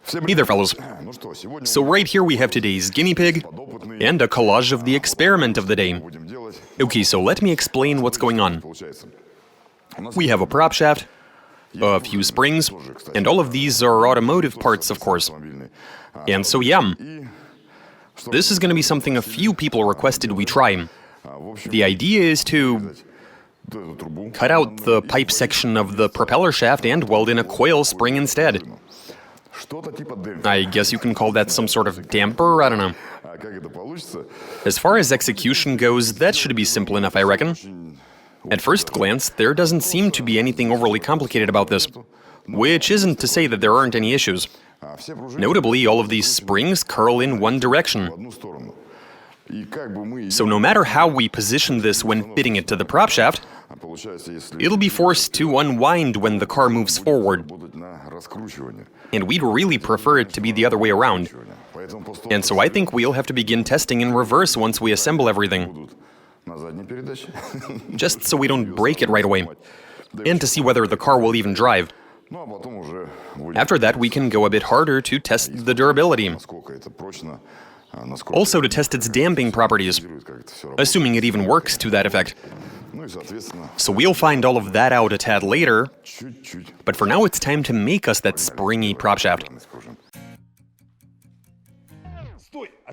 Hey there, fellows. So right here we have today's guinea pig and a collage of the experiment of the day. Okay, so let me explain what's going on. We have a prop shaft, a few springs, and all of these are automotive parts, of course. And so yeah, this is going to be something a few people requested we try. The idea is to cut out the pipe section of the propeller shaft and weld in a coil spring instead. I guess you can call that some sort of damper, I don't know. As far as execution goes, that should be simple enough, I reckon. At first glance, there doesn't seem to be anything overly complicated about this, which isn't to say that there aren't any issues. Notably, all of these springs curl in one direction. So no matter how we position this when fitting it to the prop shaft, it'll be forced to unwind when the car moves forward. And we'd really prefer it to be the other way around. And so I think we'll have to begin testing in reverse once we assemble everything. Just so we don't break it right away. And to see whether the car will even drive. After that, we can go a bit harder to test the durability. Also to test its damping properties, assuming it even works to that effect. So we'll find all of that out a tad later, but for now it's time to make us that springy prop shaft.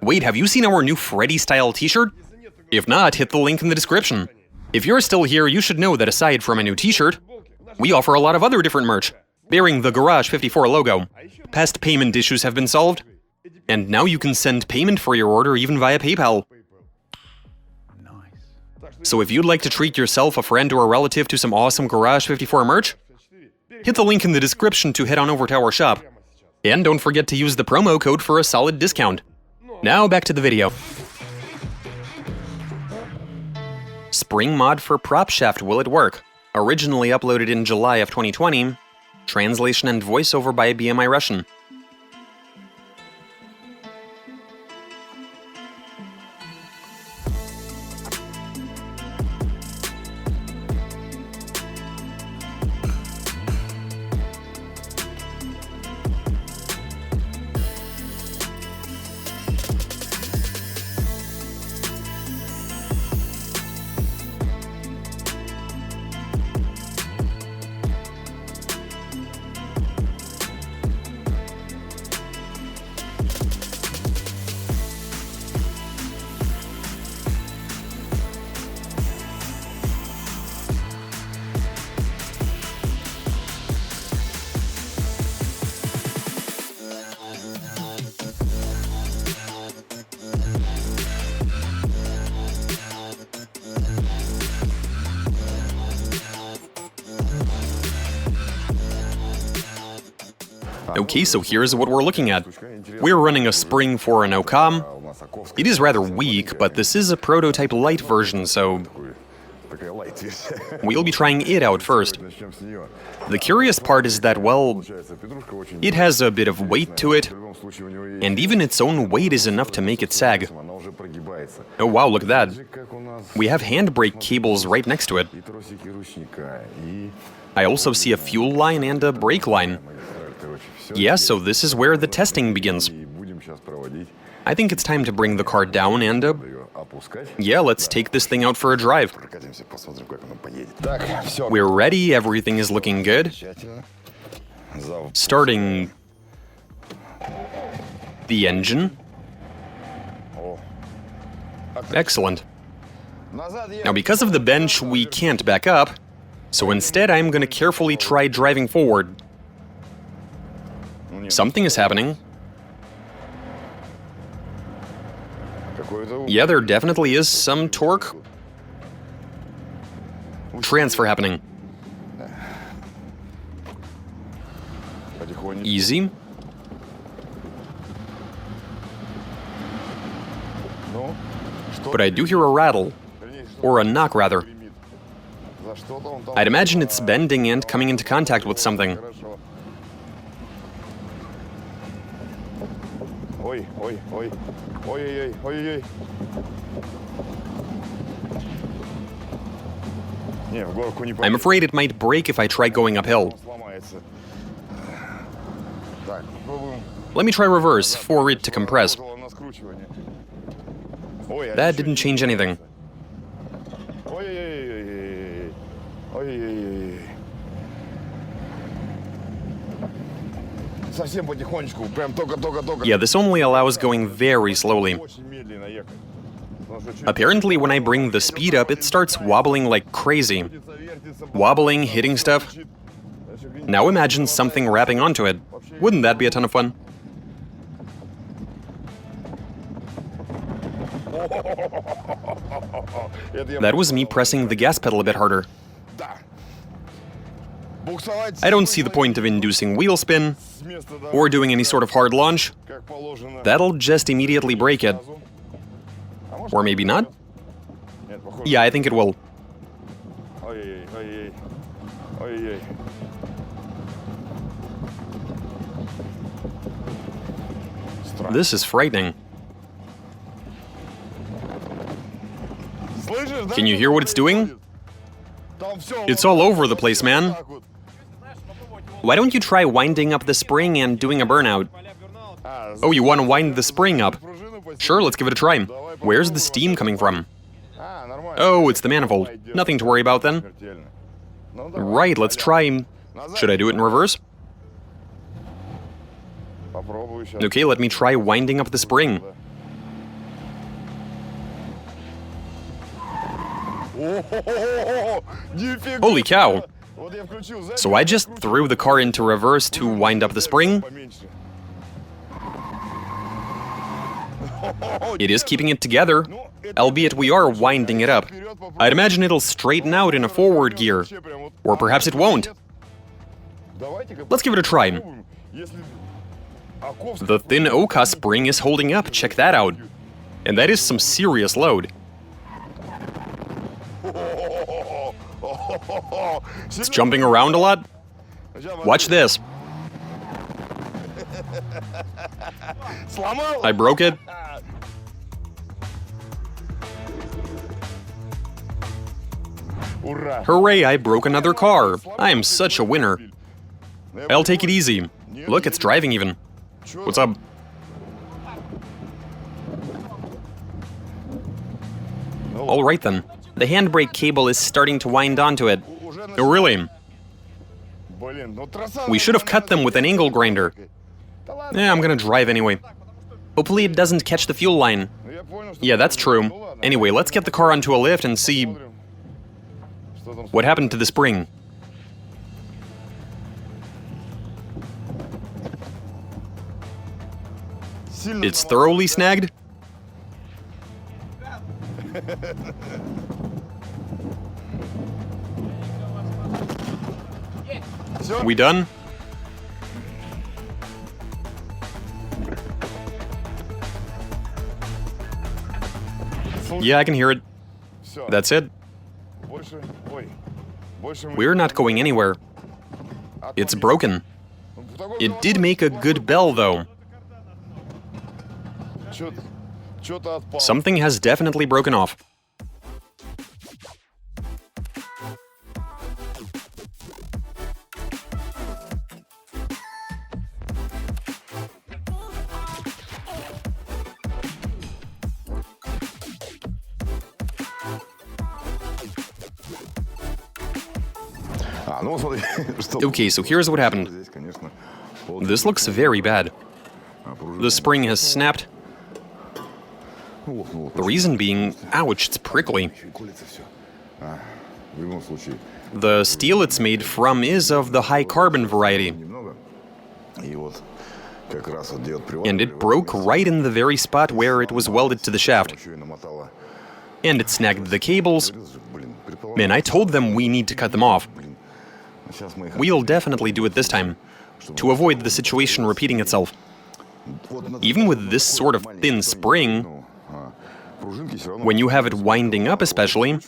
Wait, have you seen our new Freddy-style t-shirt? If not, hit the link in the description. If you're still here, you should know that aside from a new t-shirt, we offer a lot of other different merch, bearing the Garage 54 logo. Past payment issues have been solved, and now you can send payment for your order even via PayPal. So if you'd like to treat yourself, a friend, or a relative to some awesome Garage 54 merch, hit the link in the description to head on over to our shop. And don't forget to use the promo code for a solid discount. Now back to the video. Spring mod for prop shaft, will it work? Originally uploaded in July of 2020. Translation and voiceover by BMI Russian. Okay, so here's what we're looking at. We're running a spring for an OCOM. It is rather weak, but this is a prototype light version, so we'll be trying it out first. The curious part is that, well, it has a bit of weight to it, and even its own weight is enough to make it sag. Oh wow, look at that. We have handbrake cables right next to it. I also see a fuel line and a brake line. Yeah, so this is where the testing begins. I think it's time to bring the car down and, yeah, let's take this thing out for a drive. We're ready, everything is looking good. Starting the engine. Excellent. Now, because of the bench, we can't back up, so instead I'm going to carefully try driving forward. Something is happening. Yeah, there definitely is some torque transfer happening. Easy. But I do hear a rattle, or a knock rather. I'd imagine it's bending and coming into contact with something. I'm afraid it might break if I try going uphill. Let me try reverse for it to compress. That didn't change anything. Yeah, this only allows going very slowly. Apparently, when I bring the speed up, it starts wobbling like crazy. Wobbling, hitting stuff. Now imagine something wrapping onto it. Wouldn't that be a ton of fun? That was me pressing the gas pedal a bit harder. I don't see the point of inducing wheel spin or doing any sort of hard launch. That'll just immediately break it. Or maybe not? Yeah, I think it will. This is frightening. Can you hear what it's doing? It's all over the place, man. Why don't you try winding up the spring and doing a burnout? Oh, you want to wind the spring up? Sure, let's give it a try. Where's the steam coming from? Oh, it's the manifold. Nothing to worry about then. Right, let's try. Should I do it in reverse? Okay, let me try winding up the spring. Holy cow! So I just threw the car into reverse to wind up the spring. It is keeping it together, albeit we are winding it up. I'd imagine it'll straighten out in a forward gear. Or perhaps it won't. Let's give it a try. The thin Oka spring is holding up, check that out. And that is some serious load. It's jumping around a lot. Watch this. I broke it. Hooray, I broke another car. I am such a winner. I'll take it easy. Look, it's driving even. What's up? All right then. The handbrake cable is starting to wind onto it. Oh, really? We should have cut them with an angle grinder. I'm gonna drive anyway. Hopefully it doesn't catch the fuel line. Yeah, that's true. Anyway, let's get the car onto a lift and see what happened to the spring. It's thoroughly snagged. We done? Yeah, I can hear it. That's it. We're not going anywhere. It's broken. It did make a good bell, though. Something has definitely broken off. Okay, so here's what happened. This looks very bad. The spring has snapped. The reason being, ouch, it's prickly. The steel it's made from is of the high carbon variety. And it broke right in the very spot where it was welded to the shaft. And it snagged the cables. Man, I told them we need to cut them off. We'll definitely do it this time, to avoid the situation repeating itself. Even with this sort of thin spring, when you have it winding up especially,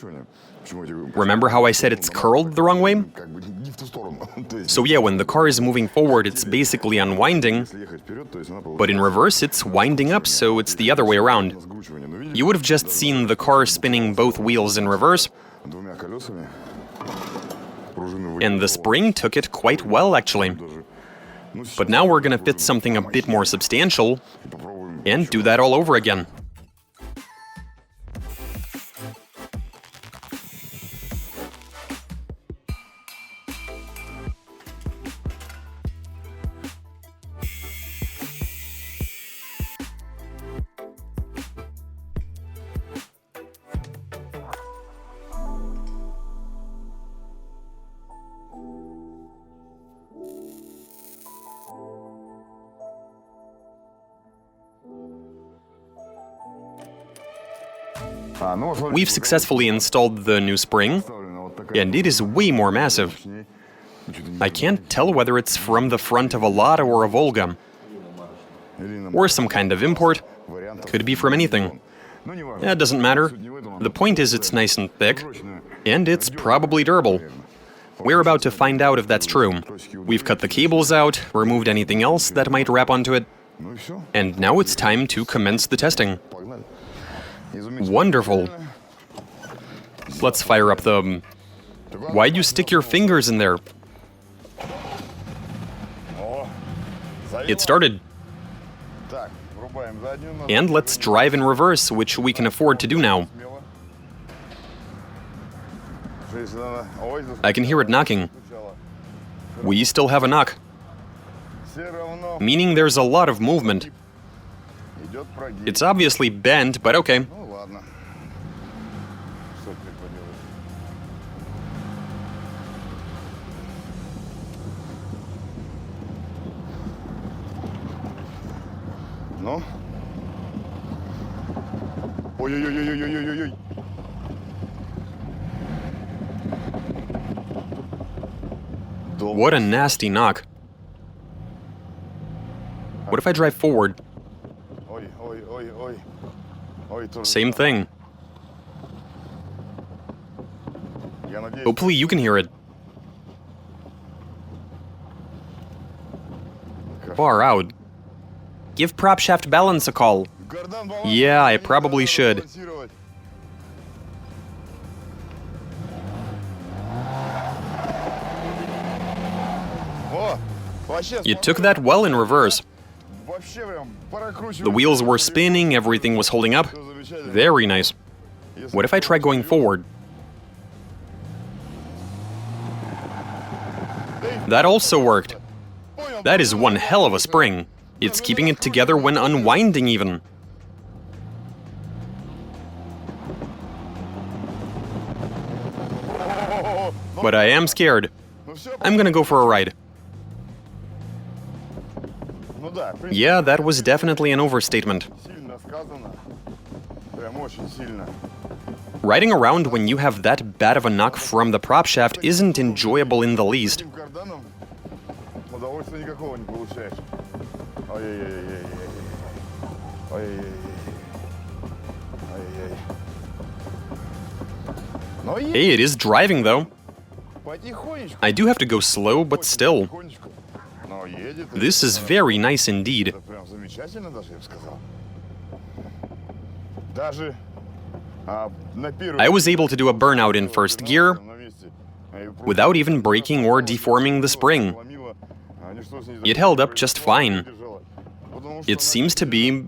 remember how I said it's curled the wrong way? So yeah, when the car is moving forward, it's basically unwinding, but in reverse, it's winding up, so it's the other way around. You would have just seen the car spinning both wheels in reverse, and the spring took it quite well, actually. But now we're gonna fit something a bit more substantial and do that all over again. We've successfully installed the new spring, and it is way more massive. I can't tell whether it's from the front of a Lada or a Volga, or some kind of import. Could be from anything. It doesn't matter. The point is it's nice and thick, and it's probably durable. We're about to find out if that's true. We've cut the cables out, removed anything else that might wrap onto it, and now it's time to commence the testing. Wonderful. Let's fire up the... Why'd you stick your fingers in there? It started. And let's drive in reverse, which we can afford to do now. I can hear it knocking. We still have a knock. Meaning there's a lot of movement. It's obviously bent, but okay. No? Ой-ой-ой-ой-ой-ой-ой-ой. What a nasty knock. What if I drive forward? Same thing. Hopefully you can hear it. Far out. Give propshaft balance a call. Yeah, I probably should. You took that well in reverse. The wheels were spinning, everything was holding up. Very nice. What if I try going forward? That also worked. That is one hell of a spring. It's keeping it together when unwinding even. But I am scared. I'm gonna go for a ride. Yeah, that was definitely an overstatement. Riding around when you have that bad of a knock from the propshaft isn't enjoyable in the least. Hey, it is driving though. I do have to go slow, but still. This is very nice indeed. I was able to do a burnout in first gear without even breaking or deforming the spring. It held up just fine. It seems to be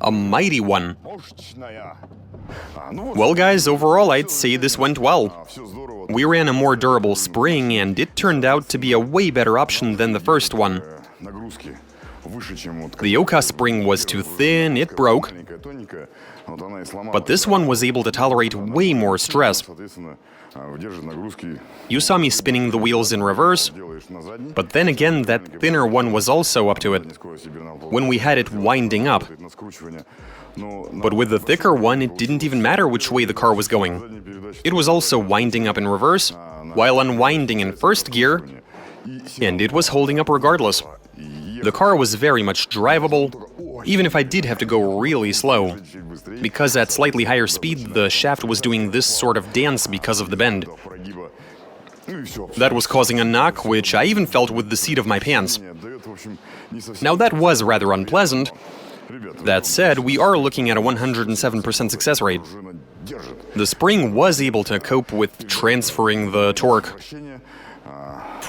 a mighty one. Well guys, overall I'd say this went well. We ran a more durable spring and it turned out to be a way better option than the first one. The Oka spring was too thin, it broke. But this one was able to tolerate way more stress. You saw me spinning the wheels in reverse, but then again that thinner one was also up to it, when we had it winding up. But with the thicker one, it didn't even matter which way the car was going. It was also winding up in reverse, while unwinding in first gear, and it was holding up regardless. The car was very much drivable, even if I did have to go really slow. Because at slightly higher speed, the shaft was doing this sort of dance because of the bend. That was causing a knock, which I even felt with the seat of my pants. Now that was rather unpleasant. That said, we are looking at a 107% success rate. The spring was able to cope with transferring the torque.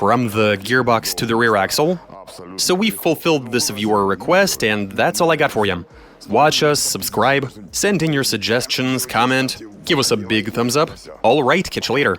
from the gearbox to the rear axle. So we fulfilled this viewer request, and that's all I got for you. Watch us, subscribe, send in your suggestions, comment, give us a big thumbs up. Alright, catch you later.